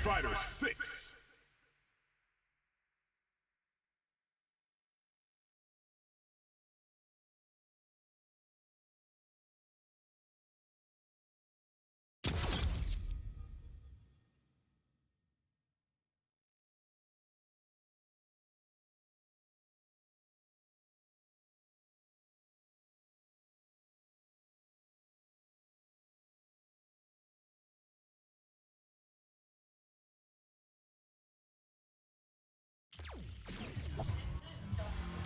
Fighter 6.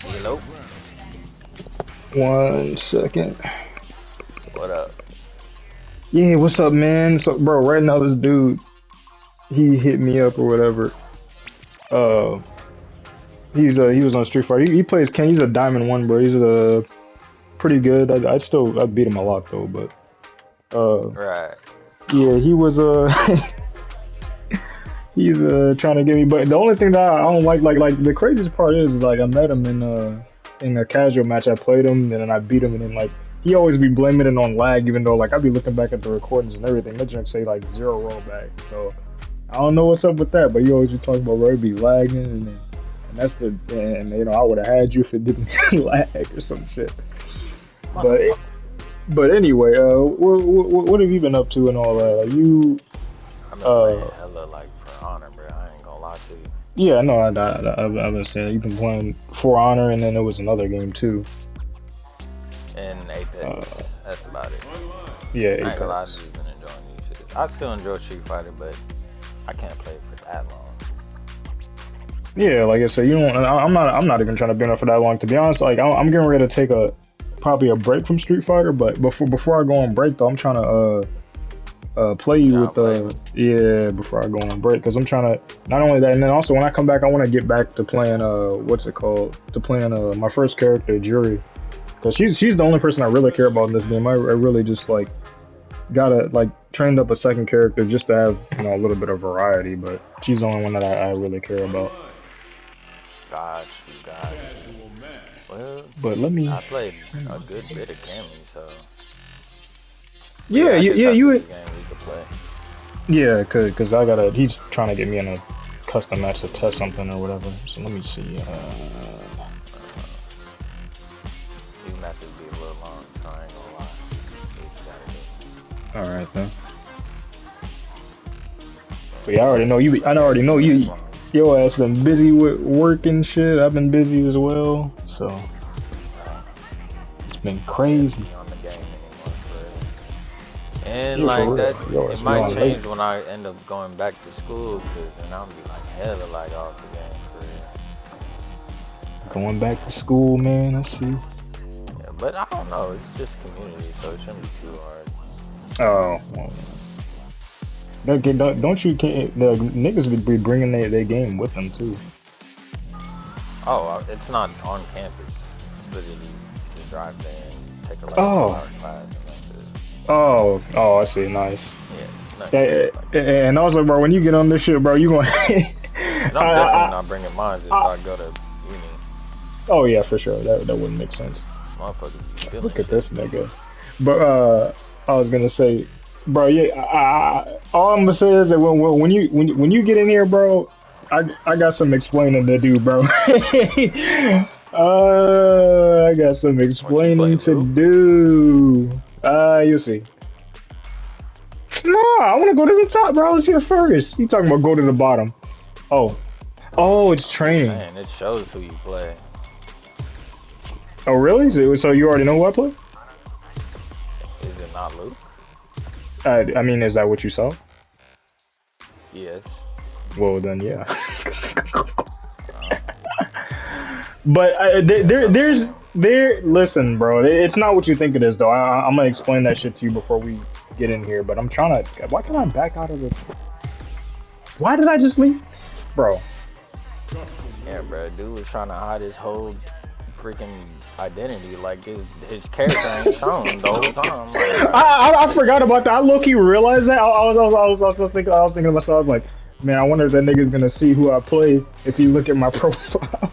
Hello. 1 second. What up? Yeah, what's up, man? So, bro, right now this dude, he hit me up or whatever. Uh, he was on Street Fighter. He plays Ken. He's a Diamond One, bro. He's pretty good. I beat him a lot though, but Right. yeah, he was he's trying to get me. But the only thing that I don't like the craziest part is like I met him in a casual match. I played him and then I beat him, and then like he always be blaming it on lag, even though like I be looking back at the recordings and everything. That junk say like zero rollback. So I don't know what's up with that, but you always be talking about where it be lagging, and that's the and you know I would have had you if it didn't lag or some shit. But but anyway, what have you been up to and all that? Like you I've been playing uh hella like For Honor, bro. I ain't gonna lie to you. yeah, no, I've been saying you've been playing For Honor, and then there was another game too. And Uh, Apex. That's about it. yeah, I ain't gonna lie, I've Apex. just been enjoying these shits. I still enjoy Street Fighter, but I can't play it for that long. Yeah, like I said, you don't. I'm not even trying to be on it for that long. To be honest, like I'm getting ready to take probably a break from Street Fighter. But before I go on break though, I'm trying to play you Trying to with play with. yeah before I go on break because I'm trying to not only that, and then also when I come back, I want to get back to playing what's it called, to playing my first character, Jury, because she's the only person I really care about in this game. I really just like gotta like trained up a second character just to have a little bit of variety, but she's the only one that I really care about. Got you, got you. Well, But let me. I played a good bit of Cammy, so. But Yeah, yeah, I guess yeah, after you. this game we could play. Yeah, cause I gotta. He's trying to get me in a custom match to test something or whatever. So let me see. These matches be a little long, so I ain't gonna lie. We just gotta All right then. But yeah, I already get. know you. I Yeah, already 2 know minutes you. long. Your ass been busy with work and shit. I've been busy as well. So Uh, it's been yeah, crazy. be on the game anymore for real. And Yeah, like for real. that, Your it ass be might on late. change when I end up going back to school, cause then I'll be like hella like off the game for Going back to school, man. I see. real. Yeah, but I don't know. It's just community, so it shouldn't be too hard. Oh, well, don't you? The niggas be bringing their game with them too. Oh, it's not on campus. It's literally just drive there and take like a Oh, 2 hour class, and that's it. oh, I see. Nice. Yeah, nothing Yeah, crazy like that. and also, bro, when you get on this shit, bro, you gonna. And I'm definitely I, not bringing mine if I, I go to uni. oh yeah, for sure. That wouldn't make sense. Motherfuckers be stealing Look at shit. this nigga. But I was gonna say, bro, yeah. All I'm gonna say is that when you get in here, bro, I got some explaining to do, bro. I got some What you play, explaining to Luke? do. You see. No, I want to go to the top, bro. Let's here first. You talking about go to the bottom? Oh, oh, it's I'm just training. saying, it shows who you play. Oh, really? So you already know who I play? Is it not Luke? I mean, is that what you saw? Yes. Well, then, yeah. Oh, But guess I'm there's saying. there. Listen, bro, it's not what you think it is, though. I'm gonna explain that shit to you before we get in here. But I'm trying to. Why can I back out of this? Why did I just leave, bro? Yeah, bro, dude was trying to hide his whole freaking identity. Like his character ain't shown the whole time. Like, bro, I forgot about that. I low key realized that. I was thinking to myself, I was like, man, I wonder if that nigga's gonna see who I play if you look at my profile,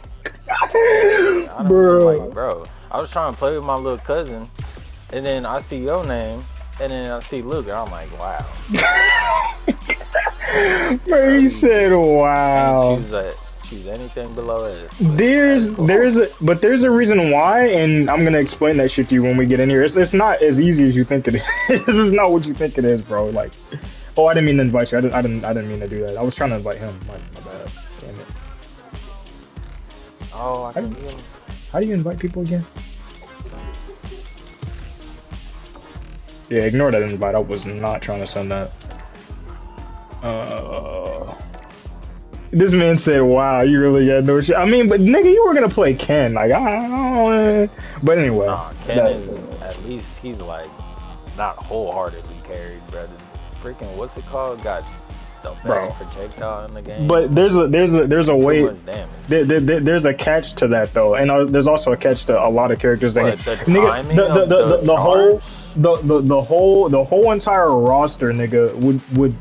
yeah, I'm like, bro. bro, I was trying to play with my little cousin, and then I see your name, and then I see Luke, and I'm like, wow. Bro, he said, "Wow." And choose anything below it. There's a reason why, and I'm gonna explain that shit to you when we get in here. It's not as easy as you think it is. It's not what you think it is, bro. Like, oh, I didn't mean to invite you. I didn't mean to do that. I was trying to invite him. My bad. Damn it. Oh, I can hear him. How do you invite people again? Yeah, ignore that invite. I was not trying to send that. This man said, "Wow, you really got no shit." I mean, but nigga, you were gonna play Ken. Like, I don't. But anyway, Nah, Ken is at least he's like not wholeheartedly carried, brother. Freaking what's it called? Got the best projectile in the game. But there's a way. There's a catch to that though, and there's also a catch to a lot of characters that the whole entire roster, nigga, would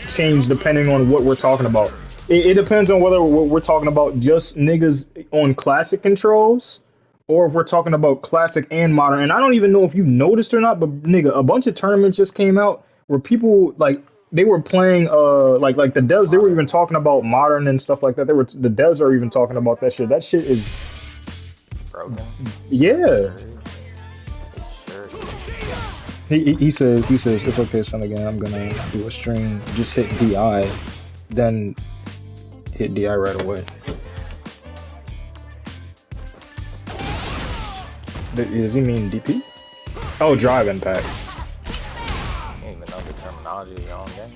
change depending on what we're talking about. It depends on whether we're talking about just niggas on classic controls, or if we're talking about classic and modern. And I don't even know if you've noticed or not, but nigga, a bunch of tournaments just came out where people like they were playing like the devs. They were even talking about modern and stuff like that. The devs are even talking about that shit. That shit is broken. Yeah. He says it's okay, son. Again, I'm gonna do a stream. Just hit DI, then hit DI right away. Does he mean DP? Oh, drive impact. You don't even know the terminology of your own game.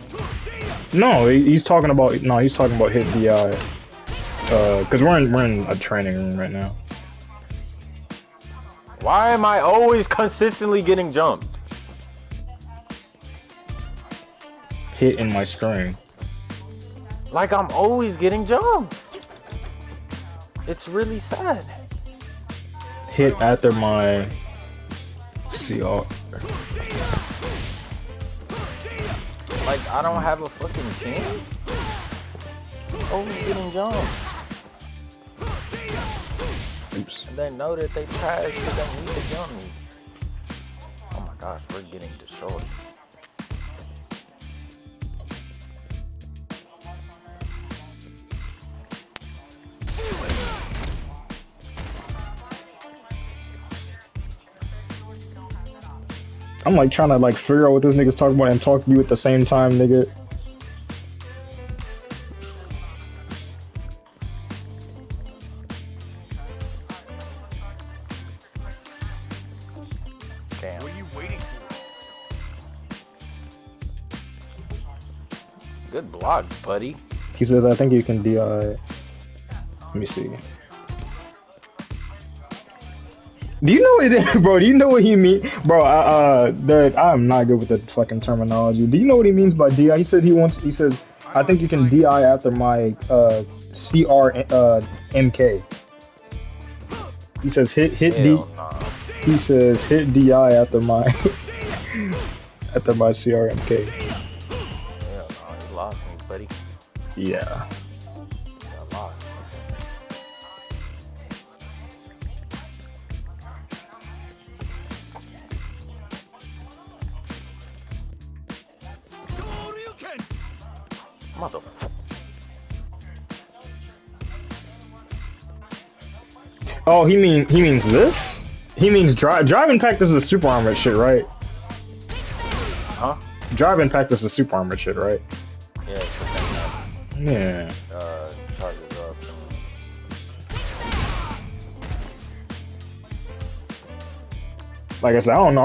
No, he's talking about hit DI. Cause we're in a training room right now. Why am I always consistently getting jumped? Hit in my string. Like I'm always getting jumped. It's really sad. Hit after my CR. Like I don't have a fucking team. Always getting jumped. Oops. And they know that they trash because they need to jump me. Oh my gosh, we're getting destroyed. I'm like trying to like figure out what this nigga's talking about and talk to you at the same time, nigga. Damn. What are you waiting for? Good block, buddy. He says, I think you can DI. Let me see. Do you know what it, bro? Do you know what he mean, bro? I'm not good with the fucking terminology. Do you know what he means by DI? He says he says, I think you can DI after my MK. He says hit D. Nah. He says hit DI after my after my CRMK. Hell no, you lost me, buddy. Yeah. I lost. Motherfucker. Oh, he means this? He means drive impact is the super armored shit, right? Huh? Drive impact is the super armored shit, right? Yeah, it's the thing Yeah. that charges up. Like I said, I don't know.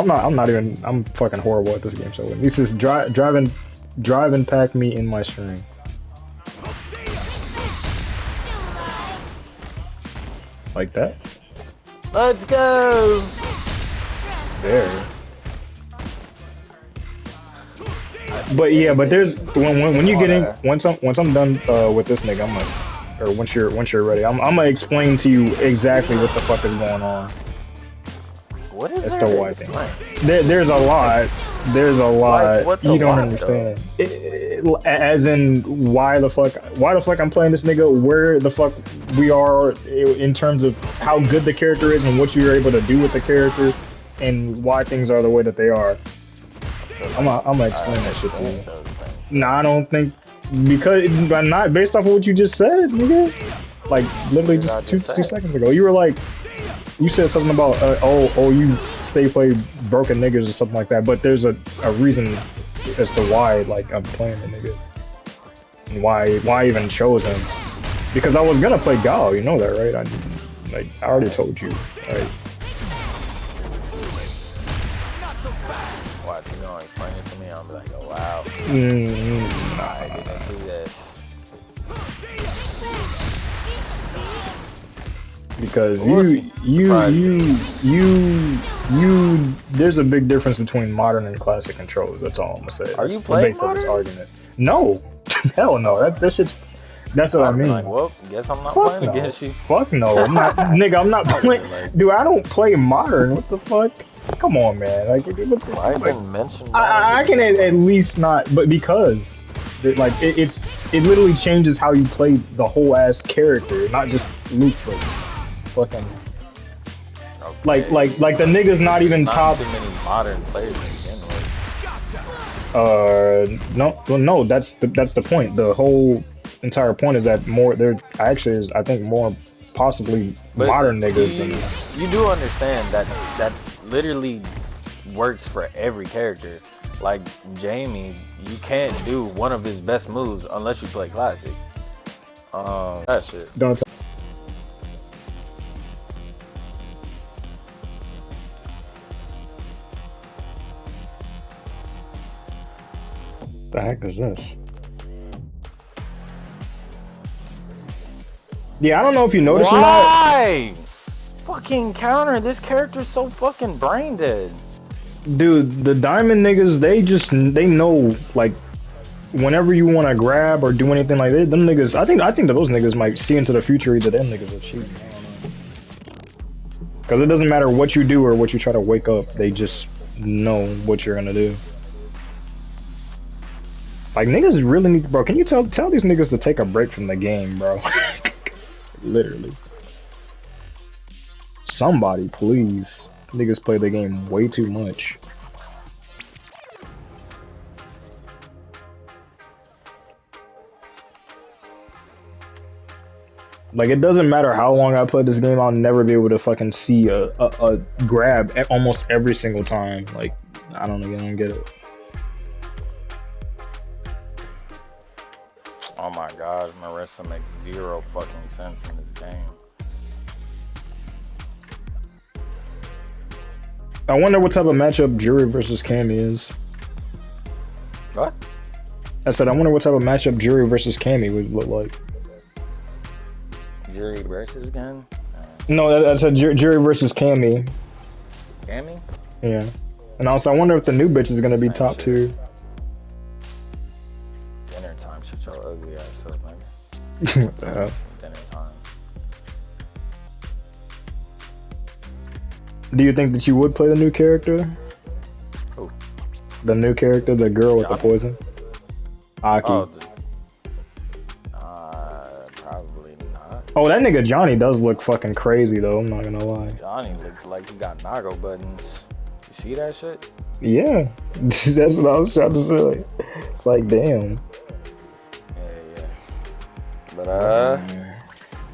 I'm fucking horrible at this game. So he says drive impact me in my string. Like that? Let's go! There. But yeah, but there's when you get in once I'm done with this nigga, once you're ready, I'm gonna explain to you exactly what the fuck is going on. What is That's there the to why thing. explain? There's a lot. There's a lot. Like, what's You a don't lot, understand. As in, why the fuck I'm playing this nigga? Where the fuck we are in terms of how good the character is and what you're able to do with the character, and why things are the way that they are. I'm gonna explain that shit to you. Nah, I don't think because not based off of what you just said, nigga. Like literally What did I just just two say? seconds ago, you were like, you said something about you stay play broken niggas or something like that. But there's a reason as to why like I'm playing the nigga, and why I even chose him. Because I was gonna play Gal, you know that, right? I already told you, right? Watch, you gonna explain it to me? I'm like, oh wow, I didn't see this. Because We'll see. there's a big difference between modern and classic controls. That's all I'm gonna say. Are That's you the playing base of this modern? argument. No, hell no. That shit's. That's what I I'd be mean. like, well, guess I'm not Fuck playing no. against you. Fuck no. I'm not, nigga. I'm not I'd be playing. like, Dude, I don't play modern. What the fuck? Come on, man. Like, why like even mention I can at least not, but because it literally changes how you play the whole ass character, not just Luke, but fucking. Okay. Like the nigga's not even Not top. too many modern players to begin with. No, that's the point. The whole entire point is that there actually is, I think, more possibly But modern niggas than. you do understand that literally works for every character. Like Jamie, you can't do one of his best moves unless you play classic. That shit. Don't. The heck is this? Yeah, I don't know if you noticed or not. Why? Fucking counter. This character's so fucking brain dead. Dude, the diamond niggas, they know, like, whenever you want to grab or do anything like that, them niggas, I think that those niggas might see into the future either them niggas are cheating. Because it doesn't matter what you do or what you try to wake up, they just know what you're gonna do. Like, niggas really need, bro, can you tell these niggas to take a break from the game, bro? Literally. Somebody, please. Niggas play the game way too much. Like, it doesn't matter how long I play this game, I'll never be able to fucking see a grab almost every single time. Like, I don't get it. Oh my gosh, Marissa makes zero fucking sense in this game. I wonder what type of matchup Jury versus Cammy is. What? I said, I wonder what type of matchup Jury versus Cammy would look like. Jury versus gun? No, I said Jury versus Cammy. Cammy? Yeah. And also, I wonder if the new bitch is gonna be top tier. Dinner time, shut your ugly ass up, man. What the hell? Dinner time. Do you think that you would play the new character? Who? The new character, the girl with the Johnny? poison? Aki. Oh, probably not. Oh, that nigga Johnny does look fucking crazy though, I'm not gonna lie. Johnny looks like he got Nago buttons. You see that shit? Yeah, that's what I was trying to say. It's like, damn. Yeah. But as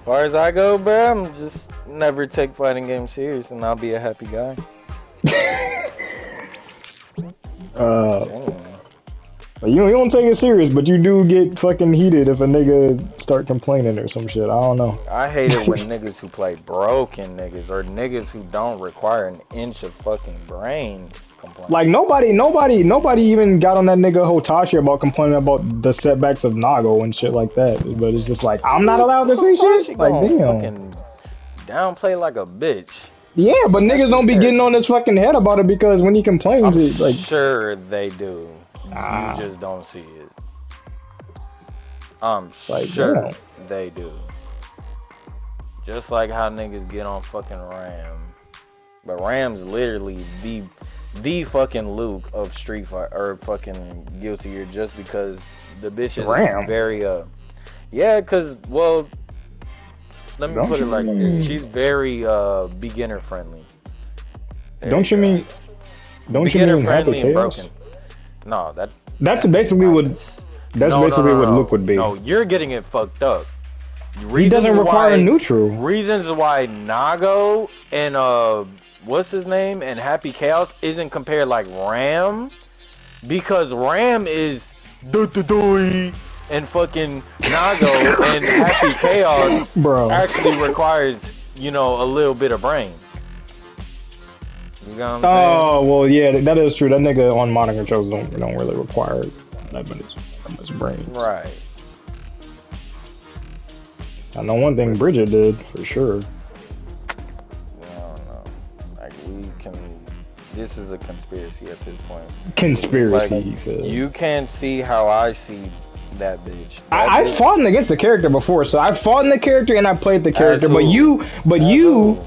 far as I go, bro, I'm just never take fighting games serious, and I'll be a happy guy. Genuinely. You don't take it serious, but you do get fucking heated if a nigga start complaining or some shit. I don't know. I hate it when niggas who play broken niggas or niggas who don't require an inch of fucking brains complain. Like nobody even got on that nigga Hotashi about complaining about the setbacks of Nago and shit like that. But it's just like, I'm not allowed to say shit. Like, damn. Fucking downplay like a bitch. Yeah, but niggas don't be getting on his fucking head about it because when he complains, I'm it like sure they do. You just don't see it. I'm like, sure damn. they do. Just like how niggas get on fucking Ram. But Ram's literally the fucking Luke of Street Fighter or fucking Guilty Gear just because the bitch is Ram? very yeah, cause well let me Don't put it you like mean- this. She's very beginner friendly. There don't you go. mean beginner Happy friendly and Chaos? broken? No, That's basically what That's No, basically what no. Luke would be. No, you're getting it fucked up. He doesn't require neutral. Reasons why Nago and what's his name and Happy Chaos isn't compared like Ram, because Ram is and fucking Nago and Happy Chaos actually requires, you know, a little bit of brain. You know what I'm saying? Oh well, yeah, that is true. That nigga on Modern Controls don't really require that much brain. Right. I know one thing Bridget did for sure. I don't know. Like this is a conspiracy at this point. Conspiracy, Like, he said. you can't see how I see that bitch. I've fought against the character before, so I fought in the character and I played the character. As But who? you,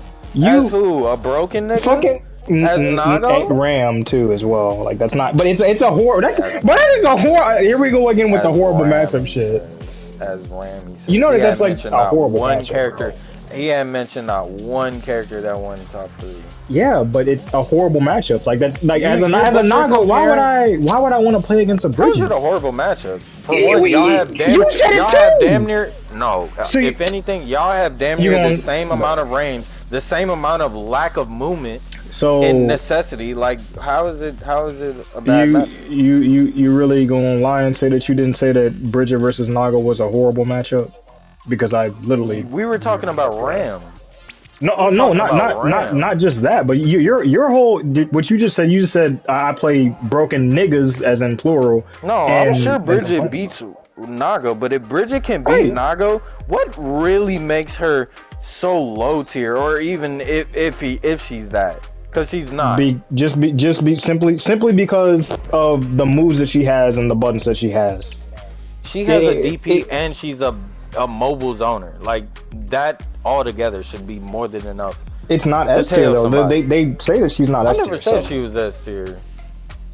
As who? A broken nigga? fucking. As Nago? Ram too as well. Like that's not, but it's a horror. That is a horror. Here we go again with the horrible matchup shit. As Ram, he says. You know that's like a horrible one matchup, character. bro. He hadn't mentioned not one character that won top 3. Yeah, but it's a horrible matchup. Like that's like as a but you're Nago, why would I want to play against a How's Bridget? it a horrible matchup? For one, y'all have damn near no. So if anything, y'all have damn near the same amount of range, the same amount of lack of movement. So in necessity, like how is it a bad matchup? You really gonna lie and say that you didn't say that Bridget versus Nago was a horrible matchup? Because I literally we were talking about Ram. No, not just that, but your whole what you just said I play broken niggas as in plural. No, I'm sure Bridget beats Nago, but if Bridget can beat Nago, what really makes her so low tier, or even if she's that? Because she's not. Simply because of the moves that she has and the buttons that she has. She has a DP and she's a mobile zoner. Like that altogether should be more than enough. It's not S tier though. They say that she's not S tier. I never said she was S tier.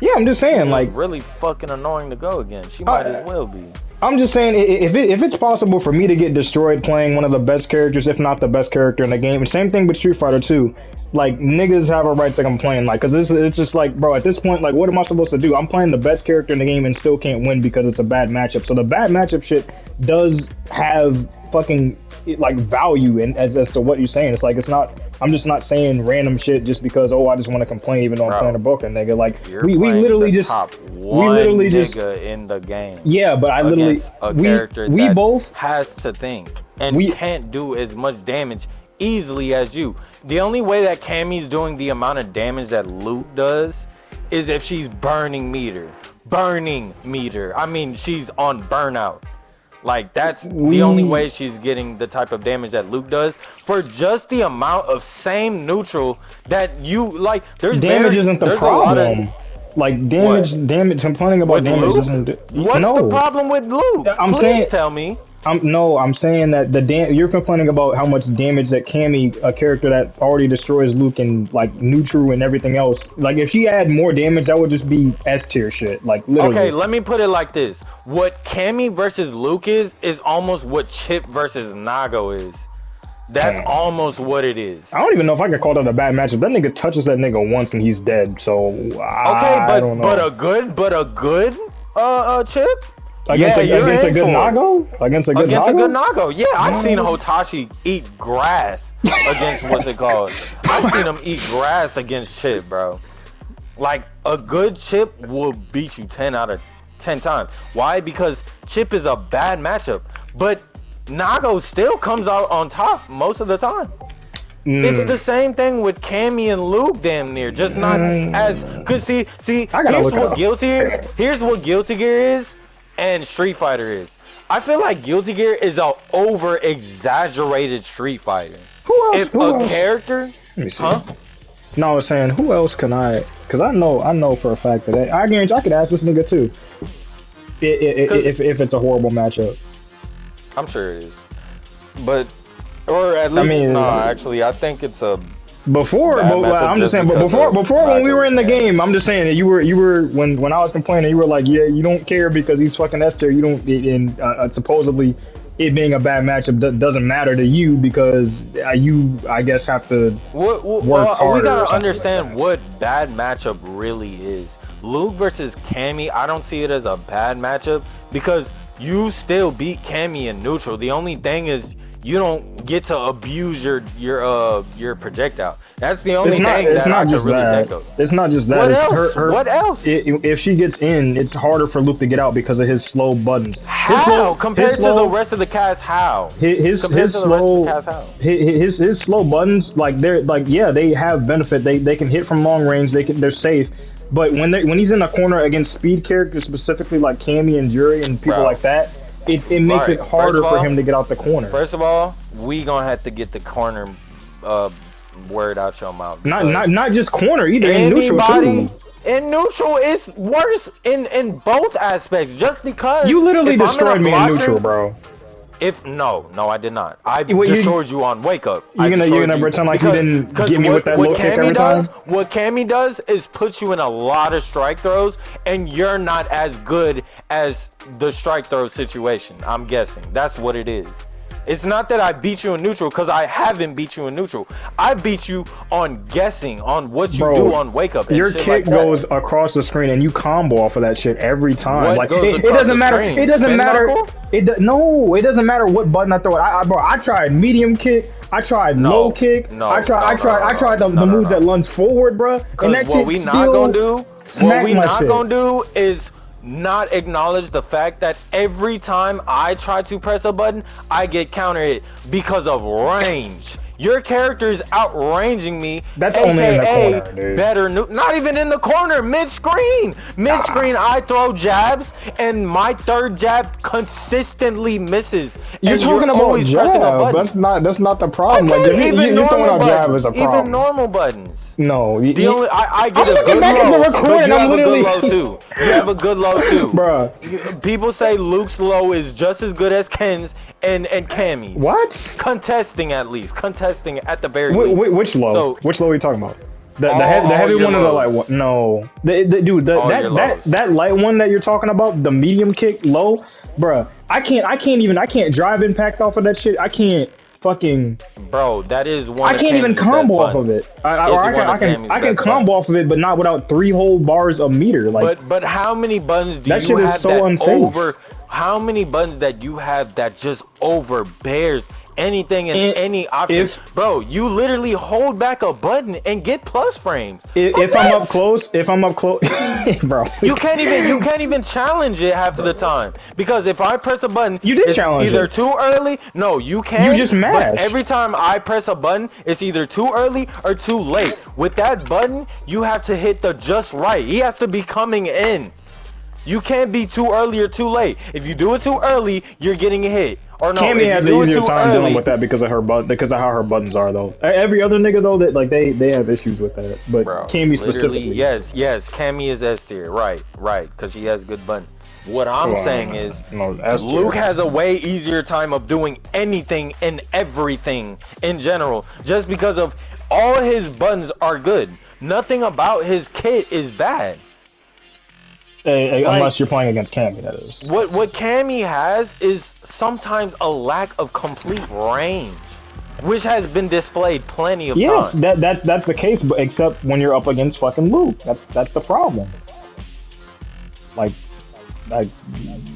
Yeah, I'm just saying, like, really fucking annoying to go against. She might as well be. I'm just saying, if it's possible for me to get destroyed playing one of the best characters, if not the best character in the game, same thing with Street Fighter 2. Like, niggas have a right to complain, like, cause it's just like, bro, at this point, like, what am I supposed to do? I'm playing the best character in the game and still can't win because it's a bad matchup. So the bad matchup shit does have fucking like value in as to what you're saying. It's like, it's not, I'm just not saying random shit just because, oh, I just want to complain even though I'm playing a broken nigga. Like, we literally just in the game. Yeah, but I literally a character that both has to think and can't do as much damage easily as you. The only way that Cammy's doing the amount of damage that Luke does is if she's burning meter. I mean, she's on burnout. Like, that's the only way she's getting the type of damage that Luke does for just the amount of same neutral that you like. There's damage isn't the problem. Like damage. Complaining about with damage Luke? isn't. What's the problem with Luke? Please tell me. I'm saying that you're complaining about how much damage that Cammy, a character that already destroys Luke and like neutral and everything else. Like if she had more damage, that would just be S tier shit. Like literally. Okay, let me put it like this: what Cammy versus Luke is almost what Chip versus Nago is. That's almost what it is. I don't even know if I could call that a bad matchup. That nigga touches that nigga once and he's dead. So I don't know. but a good Chip. Against a good Nago? Against a good Nago? Yeah, I've seen Hotashi eat grass against what's it called? I've seen him eat grass against Chip, bro. Like, a good Chip will beat you 10 out of 10 times. Why? Because Chip is a bad matchup. But Nago still comes out on top most of the time. It's the same thing with Cammy and Luke damn near. Just not as... Cause see, here's what Guilty Gear is. And Street Fighter is. I feel like Guilty Gear is a over exaggerated Street Fighter. Who else? Character, huh? No, I was saying who else can I? Because I know for a fact that I guarantee I could ask this nigga too. If it's a horrible matchup. I'm sure it is, but or at least actually I think it's a. I'm just saying. But before when we were in the game, I'm just saying that you were when I was complaining, you were like, yeah, you don't care because he's fucking S tier. You don't, and supposedly it being a bad matchup doesn't matter to you because you, I guess, have to work harder. We gotta understand what bad matchup really is. Luke versus Cammy, I don't see it as a bad matchup because you still beat Cammy in neutral. The only thing is you don't get to abuse your projectile. That's the only thing that I could really think of. It's not just that. What it's else? What else? If she gets in, it's harder for Luke to get out because of his slow buttons. How compared to the rest of the cast? How? His slow buttons, like they're like, yeah, they have benefit. They can hit from long range. They're safe. But when he's in a corner against speed characters, specifically like Cammy and Jury and people like that, it makes it harder for him to get out the corner. First of all, we gonna have to get the corner word out your mouth. Not just corner either. In neutral too. In neutral, it's worse in both aspects. Just because you literally destroyed me in neutral, bro. No, I did not. I destroyed you on Wake Up. You're gonna pretend like you didn't get me with that low kick every time? What Cammy does is put you in a lot of strike throws, and you're not as good as the strike throw situation. I'm guessing that's what it is. It's not that I beat you in neutral, because I haven't beat you in neutral. I beat you on guessing on what you do on Wake Up. Your kick goes across the screen and you combo off of that shit every time. Like it doesn't matter. It doesn't matter. No, it doesn't matter what button I throw it. Bro, I tried medium kick. I tried low kick. I tried the moves that lunge forward, bro. And that what we not gonna do is not acknowledge the fact that every time I try to press a button, I get counter hit because of range. Your character is outranging me. That's only in the corner, dude. Not even in the corner, mid-screen. Mid-screen, I throw jabs, and my third jab consistently misses. You're talking about jab. That's not the problem. Okay, like, even normal buttons. Is a problem. Even normal buttons. No, I get a good low, but you have a good low too. You have a good low too, bruh. People say Luke's low is just as good as Ken's and Cammy's. What? Contesting at the very least. Which low? So, which low are you talking about? The heavy one or the light one? No, dude, that light one that you're talking about, the medium kick low, bruh. I can't drive impact off of that shit. I can't fucking. Bro, that is one. I can't even combo off of it. I can combo off of it, but not without 3 whole bars of meter. Like, but how many buttons do that you shit have is so unsafe. over? How many buttons that you have that just overbears anything and any option? Bro, you literally hold back a button and get plus frames. If I'm up close, bro. You can't even challenge it half of the time, because if I press a button, you did challenge either it. Too early. No, you can. You just mash. But every time I press a button, it's either too early or too late. With that button, you have to hit the just right. He has to be coming in. You can't be too early or too late. If you do it too early, you're getting hit. Or no, Cammy has an easier time dealing with that because of how her buttons are though. Every other nigga though, that like they have issues with that, but Cammy specifically. Yes, Cammy is S tier, right, because she has good buttons. What I'm saying is, Luke has a way easier time of doing anything and everything in general, just because of all his buttons are good. Nothing about his kit is bad. Unless you're playing against Cammy, that is. What Cammy has is sometimes a lack of complete range, which has been displayed plenty of times. Yes, that's the case, but except when you're up against fucking Luke. That's the problem. Like, I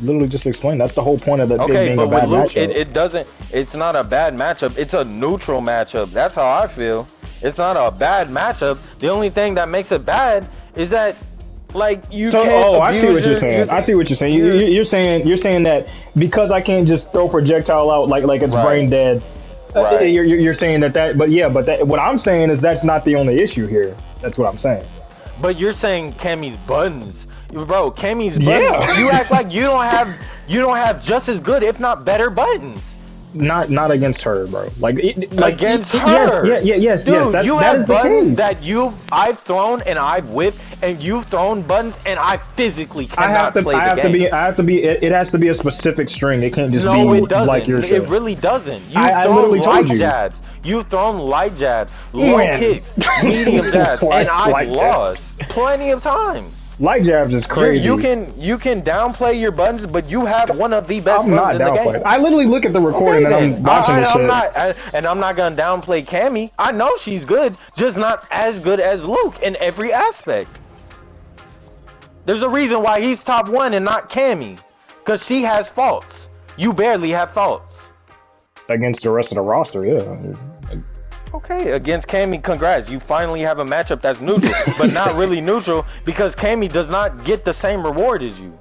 literally just explained. That's the whole point of the being a bad matchup. It's not a bad matchup. It's a neutral matchup. That's how I feel. It's not a bad matchup. The only thing that makes it bad is that, like, you can't. Oh, I see what you're saying. I see what you're saying. You're saying that because I can't just throw projectile out like it's brain dead. You're saying that, but what I'm saying is that's not the only issue here. That's what I'm saying. But you're saying Cammy's buttons, bro. Cammy's buttons. Yeah. You act like you don't have just as good, if not better, buttons. Not against her, bro. Against her. Yes. Dude, that have is the buttons case. that I've thrown and I've whipped, and you've thrown buttons, and I physically cannot play the game. It has to be a specific string. It can't just be like your shit. It really doesn't. You've thrown light jabs. You've thrown light jabs, low kicks, medium jabs, and I've lost plenty of times. Light jabs is crazy. You can downplay your buttons, but you have one of the best buttons in the game. I literally look at the recording and I'm watching this shit. I'm not gonna downplay Cammy. I know she's good, just not as good as Luke in every aspect. There's a reason why he's top 1 and not Cammy. Because she has faults. You barely have faults. Against the rest of the roster, yeah. Okay, against Cammy, congrats. You finally have a matchup that's neutral, but not really neutral because Cammy does not get the same reward as you.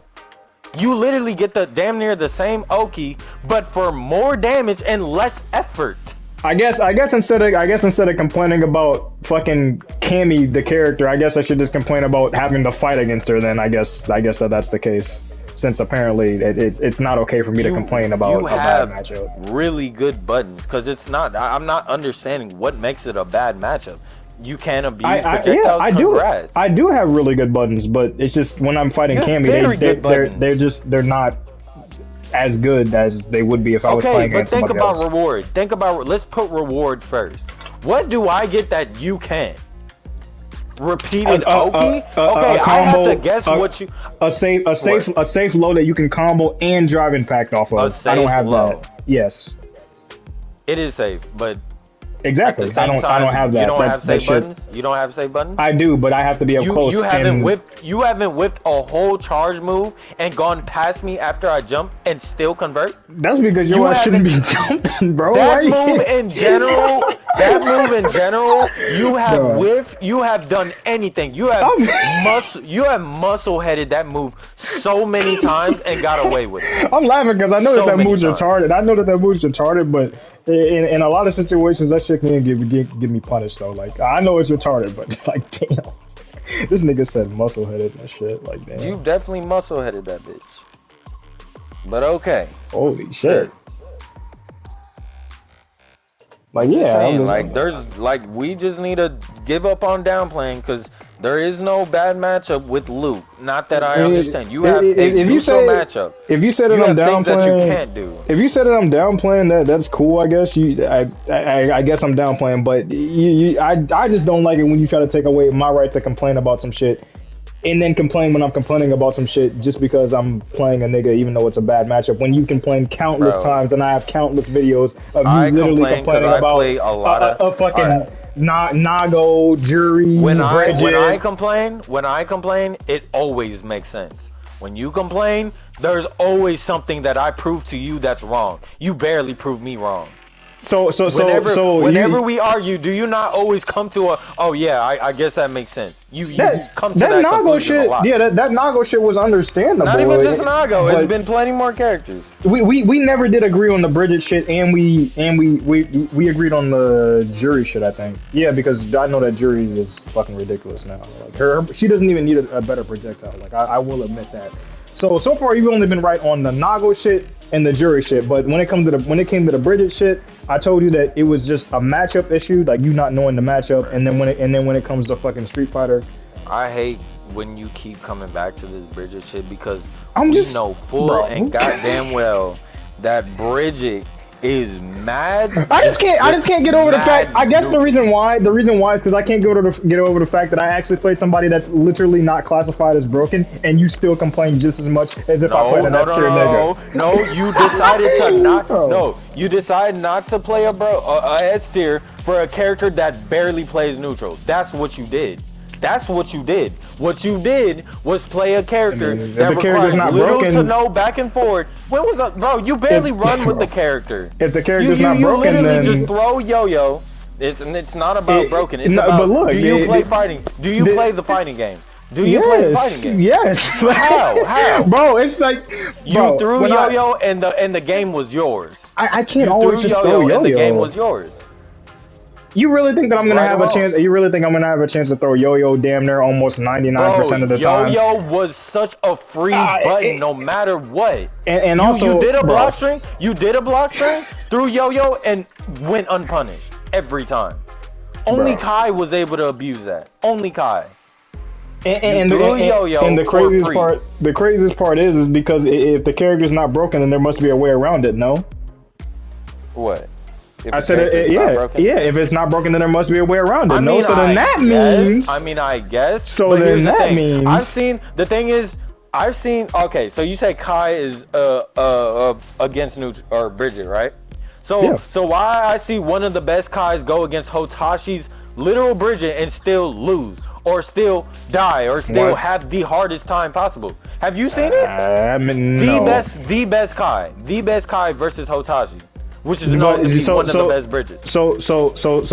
You literally get the damn near the same Oki, but for more damage and less effort. I guess instead of complaining about fucking Cammy the character, I guess I should just complain about having to fight against her. Then I guess that's the case. Since apparently it's not okay for me to complain about a bad matchup. Really good buttons, because it's not. I'm not understanding what makes it a bad matchup. You can abuse projectiles. I do have really good buttons, but it's just when I'm fighting Cammy, they're not as good as they would be if I was playing against somebody else. Okay, but think about reward. Think about. Let's put reward first. What do I get that you can't? Repeated Oki? Okay, I have to guess what you. A safe low that you can combo and drive impact off of. I don't have that. Yes. It is safe, but exactly. I don't have that. You don't have safe buttons. You don't have safe buttons. I do, but I have to be up close. You haven't whipped a whole charge move and gone past me after I jump and still convert. That's because your ass shouldn't be jumping, bro. That move in general. You have whiffed. You have done anything. You have muscle headed that move so many times and got away with it. I'm laughing because I know that move's retarded. I know that move's retarded, but in a lot of situations that shit can give me punished though. Like I know it's retarded, but like damn, this nigga said muscle headed and shit. Like damn, you definitely muscle headed that bitch. But okay. Holy shit. Like yeah, saying, we just need to give up on downplaying because there is no bad matchup with Luke. Not that I understand. You have a neutral matchup. If you said that I'm downplaying, that you can't do. If you said that I'm downplaying, that's cool. I guess I guess I'm downplaying, but I just don't like it when you try to take away my right to complain about some shit. And then complain when I'm complaining about some shit just because I'm playing a nigga, even though it's a bad matchup. When you complain countless times, and I have countless videos of you literally complaining about a fucking Nago, Jury. When I complain, it always makes sense. When you complain, there's always something that I prove to you that's wrong. You barely prove me wrong. Whenever we argue, do you not always come to I guess that makes sense. You come to that Nago conclusion shit. a lot. Yeah, that Nago shit was understandable. Not even just Nago. It's been plenty more characters. We never did agree on the Bridget shit, and we agreed on the Jury shit. I think. Yeah, because I know that Jury is fucking ridiculous now. Like she doesn't even need a better projectile. Like I will admit that. So far you've only been right on the Nago shit and the Jury shit, but when it came to the Bridget shit, I told you that it was just a matchup issue, like you not knowing the matchup, and then when it comes to fucking Street Fighter, I hate when you keep coming back to this Bridget shit because you know full and goddamn well that Bridget is mad. I just can't get over the fact. I guess the reason why is because I can't get over the fact that I actually played somebody that's literally not classified as broken, and you still complain just as much as if I played an S-tier nigga. No, you decided to not. No, you decided not to play a S-tier for a character that barely plays neutral. That's what you did. That's what you did. What you did was play a character that requires little to no back and forth. When was that, bro? You barely run with the character. If the character's not broken, you literally then just throw yo-yo. It's not about broken. It's about do you play fighting? Do you play the fighting game? Do you play the fighting game? Yes. How? Bro, it's like you threw yo-yo and the game was yours. I can't always just throw yo-yo and the game was yours. You really think that I'm gonna have a chance? You really think I'm gonna have a chance to throw yo-yo damn near almost 99% of the time? Yo-yo was such a free button, no matter what. And also, you did a block string. You did a block string, threw yo-yo, and went unpunished every time. Only Kai was able to abuse that. Only Kai. And the craziest part is because if the character's not broken, then there must be a way around it. No. What? I said, if it's not broken, then there must be a way around it. I guess. So then that means. I've seen. Okay, so you say Kai is against or Bridget, right? So why I see one of the best Kais go against Hotashi's literal Bridget and still lose, or still die or still What? have the hardest time possible. Have you seen it? I mean, The no. best Kai versus Hotashi, which is But- known to be so- one of so- the best bridges. So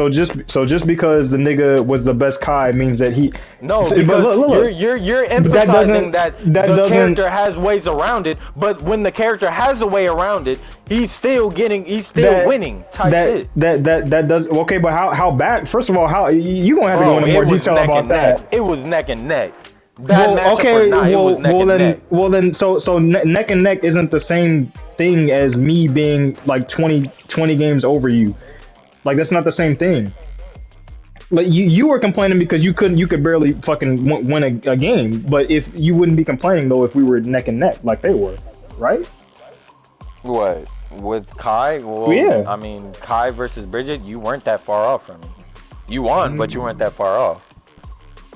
just because the nigga was the best Kai means that he No, but because look. you're that emphasizing doesn't- that that the doesn't- character has ways around it, but when the character has a way around it, he's still winning type shit. That does okay, but how bad? First of all, how you gonna have to go into more it was detail neck about and neck. that. It was neck and neck. Bad matchup or not, it was neck and neck. then neck and neck isn't the same thing as me being like 20 games over you. Like that's not the same thing. Like you were complaining because you could barely fucking win a game, but if you wouldn't be complaining though if we were neck and neck like they were, right? What? With Kai? Well, Yeah. I mean, Kai versus Bridget, you weren't that far off from me. You won, but you weren't that far off.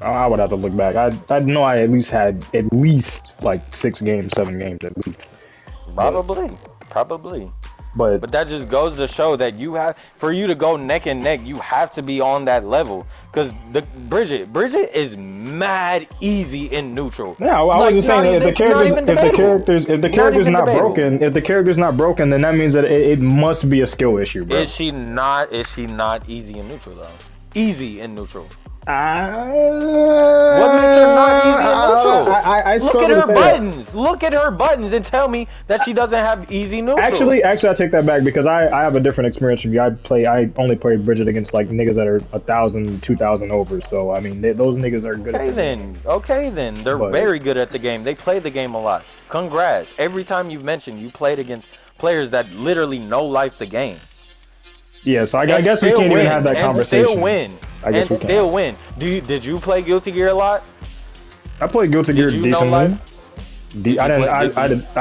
I would have to look back. I know I at least had like 6 games, 7 games at least. Probably. But But that just goes to show that for you to go neck and neck, you have to be on that level. Because Bridget is mad easy in neutral. yeah, I wasn't saying if the character's not broken, then that means that it must be a skill issue, bro. Is she not easy in neutral though? Easy in neutral. What makes her not easy in neutral? I Look at her buttons. Look at her buttons and tell me that she doesn't have easy neutral. Actually, I take that back because I have a different experience from you. I only played Bridget against like niggas that are 1,000, 2,000 over. So I mean, those niggas are good. Okay then, they're very good at the game. They play the game a lot. Congrats. Every time you've mentioned you played against players that literally know life the game. Yeah, so I guess we can't even have that conversation. Still win. I still win. Did you play Guilty Gear a lot? I played Guilty Gear decently. I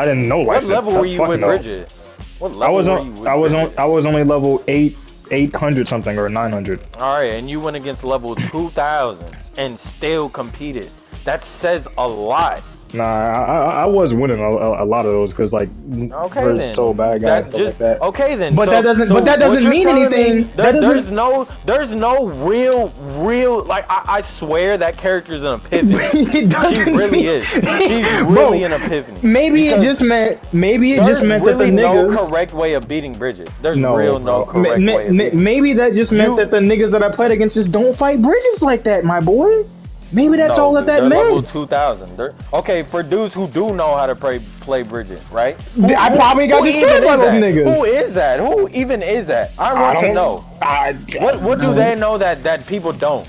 didn't know What life. level were you with Bridget? What level were you with Bridget? I was only level 800 something or 900. All right, and you went against level 2000s and still competed. That says a lot. Nah, I was winning a lot of those because like okay then. So bad guys like that. Okay then. But that doesn't mean anything. There's no real like I swear that character's an epiphany. She really is. She's really an epiphany. Maybe it just meant that the niggas. There's no correct way of beating Bridget. There's no correct way of beating. Maybe that just meant that the niggas that I played against just don't fight Bridgets like that, my boy. Maybe that's all that meant. Level 2000. Okay, for dudes who do know how to play Bridget, right? I probably got destroyed by those niggas. Who is that? Who even is that? I want to know. What do they know that people don't?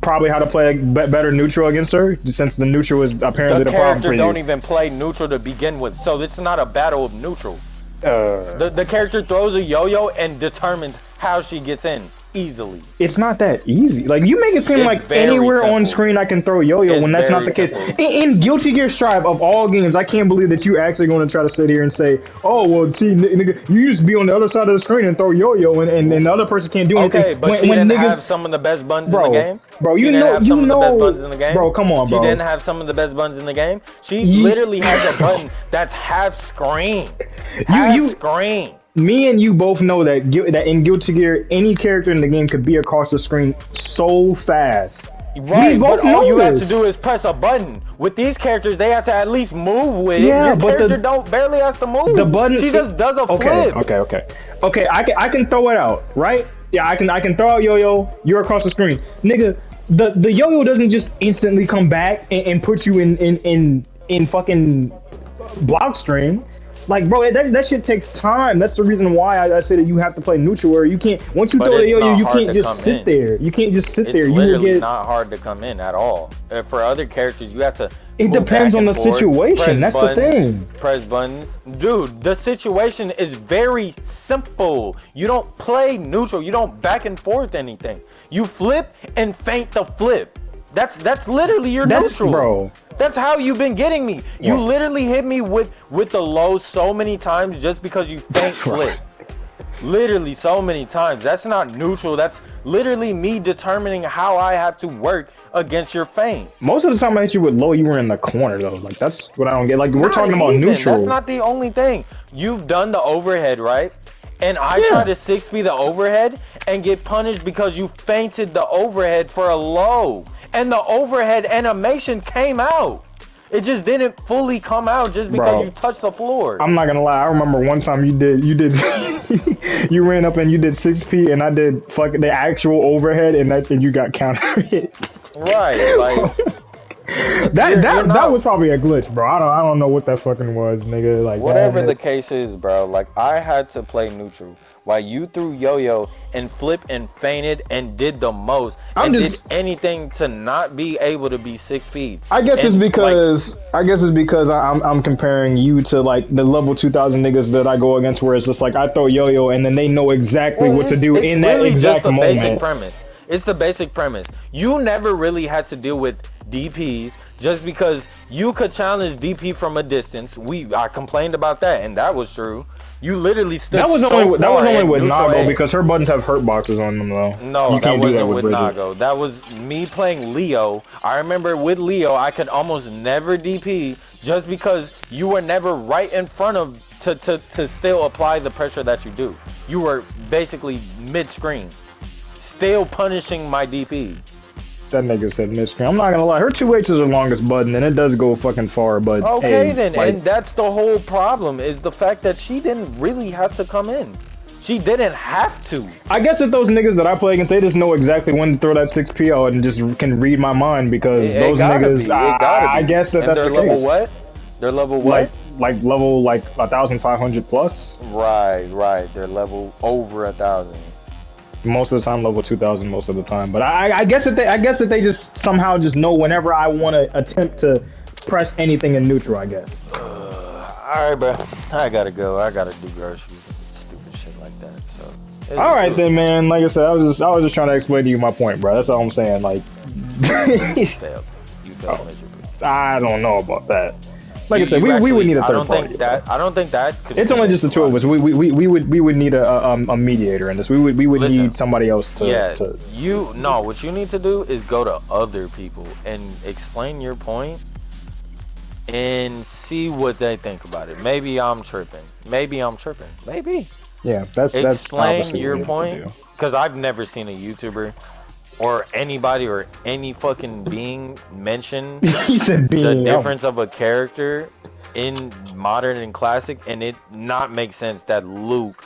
Probably how to play a better neutral against her, since the neutral is apparently the problem for you. The character don't even play neutral to begin with, so it's not a battle of neutral. The character throws a yo-yo and determines how she gets in. Easily. It's not that easy. Like you make it seem like anywhere on screen I can throw yo-yo when that's not the case. In Guilty Gear Strive of all games, I can't believe that you actually going to try to sit here and say, "Oh well, see, nigga, you used to be on the other side of the screen and throw yo-yo, and the other person can't do anything." Okay, but she didn't have some of the best buttons in the game. Bro, you know, bro, come on, bro. She didn't have some of the best buttons in the game. She literally has a button that's half screen. Screen. Me and you both know that in Guilty Gear, any character in the game could be across the screen so fast. Right, but all you have to do is press a button. With these characters, they have to at least move with it. Your character barely has to move. The button. She just does a flip. Okay. I can throw it out, right? Yeah, I can throw out yo-yo. You're across the screen, nigga. The yo-yo doesn't just instantly come back and put you in fucking block string. Like, bro, that shit takes time. That's the reason why I say that you have to play neutral, where you can't. Once you throw the yo-yo, you can't just sit there. You can't just sit there. It's literally not hard to come in at all. For other characters, you have to. It depends on the situation. That's the thing. Press buttons, dude. The situation is very simple. You don't play neutral. You don't back and forth anything. You flip and feint the flip. That's literally your neutral, bro. That's how you've been getting me. You literally hit me with the low so many times just because you feint flip. Literally so many times. That's not neutral. That's literally me determining how I have to work against your feint. Most of the time I hit you with low, you were in the corner though. Like that's what I don't get. Like we're talking about neutral. That's not the only thing. You've done the overhead, right? And I try to 6P the overhead and get punished because you feinted the overhead for a low. and the overhead animation came out. It just didn't fully come out just because you touched the floor. I'm not gonna lie. I remember one time you did, you ran up and you did 6P, and I did fucking the actual overhead, and you got countered. Right, like that was probably a glitch, bro. I don't know what that fucking was, nigga. Like whatever the case is, bro. Like I had to play neutral while you threw yo-yo and flip and feinted and did the most did anything to not be able to be 6 feet. I guess it's because I'm comparing you to like the level 2000 niggas that I go against, where it's just like I throw yo-yo and then they know exactly what to do in that exact moment. Basic premise. It's the basic premise. You never really had to deal with DPs just because you could challenge DP from a distance. I complained about that, and that was true. You literally stood. That was only with Nago because her buttons have hurt boxes on them though. No, that wasn't with Nago. That was me playing Leo. I remember with Leo, I could almost never DP just because you were never right in front of to still apply the pressure that you do. You were basically mid-screen, still punishing my DP. That nigga said mid-screen. I'm not gonna lie, her 2H is the longest button, and it does go fucking far, but okay, hey, then, like, and that's the whole problem, is the fact that she didn't really have to come in. She didn't have to. I guess that those niggas that I play against, they just know exactly when to throw that 6P out and just can read my mind, because those niggas, I guess that's the case. Level what? They're level what? Like level 1,500 plus? Right. They're level over 1,000. Most of the time, level 2,000 most of the time. But I guess that they just somehow just know whenever I want to attempt to press anything in neutral, I guess. Alright, bro. I gotta go. I gotta do groceries and stupid shit like that. So. Alright then, man. Like I said, I was just trying to explain to you my point, bro. That's all I'm saying. Like, you failed miserably. I don't know about that. Like I said, we would need a third party. I don't think that could. It's only just the two of us. We would need a mediator in this. We would need somebody else to. Yeah. What you need to do is go to other people and explain your point and see what they think about it. Maybe I'm tripping. Maybe. Yeah, that's explain your point, because I've never seen a YouTuber or anybody or any fucking being mention the difference of a character in modern and classic, and it not make sense that Luke,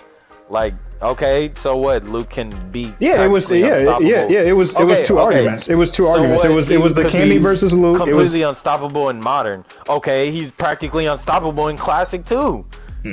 like, okay, so what? Luke can beat. Yeah, it was. It was two arguments. It was two arguments. It was the Cammy versus Luke. Completely unstoppable in modern. Okay, he's practically unstoppable in classic too.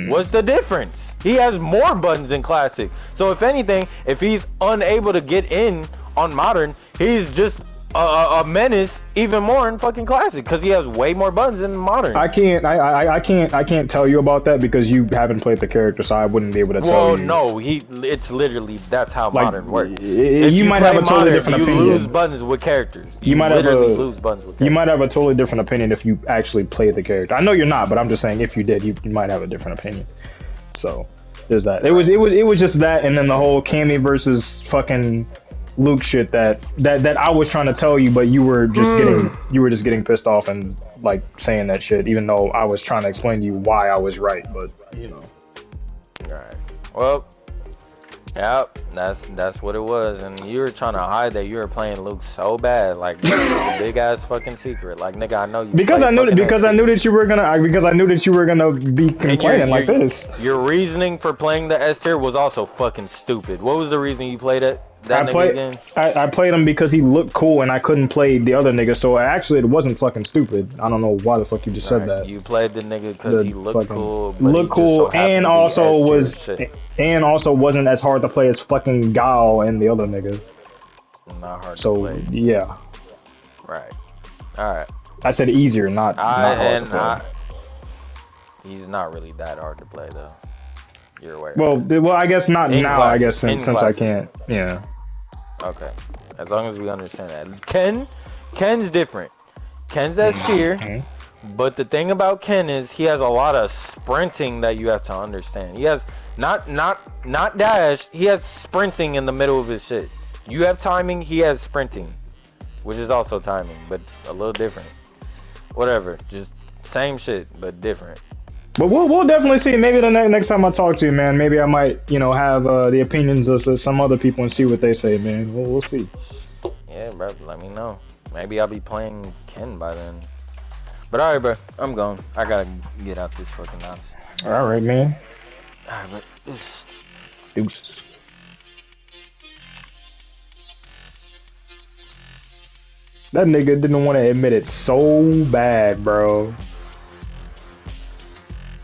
What's the difference? He has more buttons in classic. So if anything, if he's unable to get in on modern, he's just a menace even more in fucking classic, because he has way more buttons in modern. I can't tell you about that because you haven't played the character, so I wouldn't be able to tell you. Well, no, it's literally, that's how modern works. You might have a totally different opinion. You lose buttons with characters. You might lose buttons with characters. You might have a totally different opinion if you actually play the character. I know you're not, but I'm just saying if you did, you might have a different opinion. So there's that. It was just that, and then the whole Cammy versus fucking Luke shit that I was trying to tell you, but you were just getting pissed off and like saying that shit, even though I was trying to explain to you why I was right. But you know. Alright. Well, yep, that's what it was, and you were trying to hide that you were playing Luke so bad, like it was a big ass fucking secret. Like, nigga, I know you. Because I knew that you were gonna be complaining like this. Your reasoning for playing the S tier was also fucking stupid. What was the reason you played it? I played him because he looked cool and I couldn't play the other nigga, so actually it wasn't fucking stupid. I don't know why the fuck you just said that. You played the nigga because he looked cool, and also wasn't as hard to play as fucking Gal and the other nigga. Not hard to play. Yeah. Right. Alright. I said easier, not hard to play. He's not really that hard to play though. You're aware. Well, I guess not now. I guess since I can't. Yeah. Okay. As long as we understand that. Ken's different. Ken's S tier, but the thing about Ken is he has a lot of sprinting that you have to understand. He has not dash. He has sprinting in the middle of his shit. You have timing. He has sprinting, which is also timing, but a little different. Whatever. Just same shit, but different. But we'll definitely see. Maybe the next time I talk to you, man, maybe I might, have the opinions of some other people and see what they say, man. We'll see. Yeah, bro. Let me know. Maybe I'll be playing Ken by then. But alright, bro. I'm gone. I gotta get out this fucking house. All right, man. Alright, but this. Deuces. That nigga didn't want to admit it so bad, bro.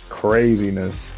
Craziness.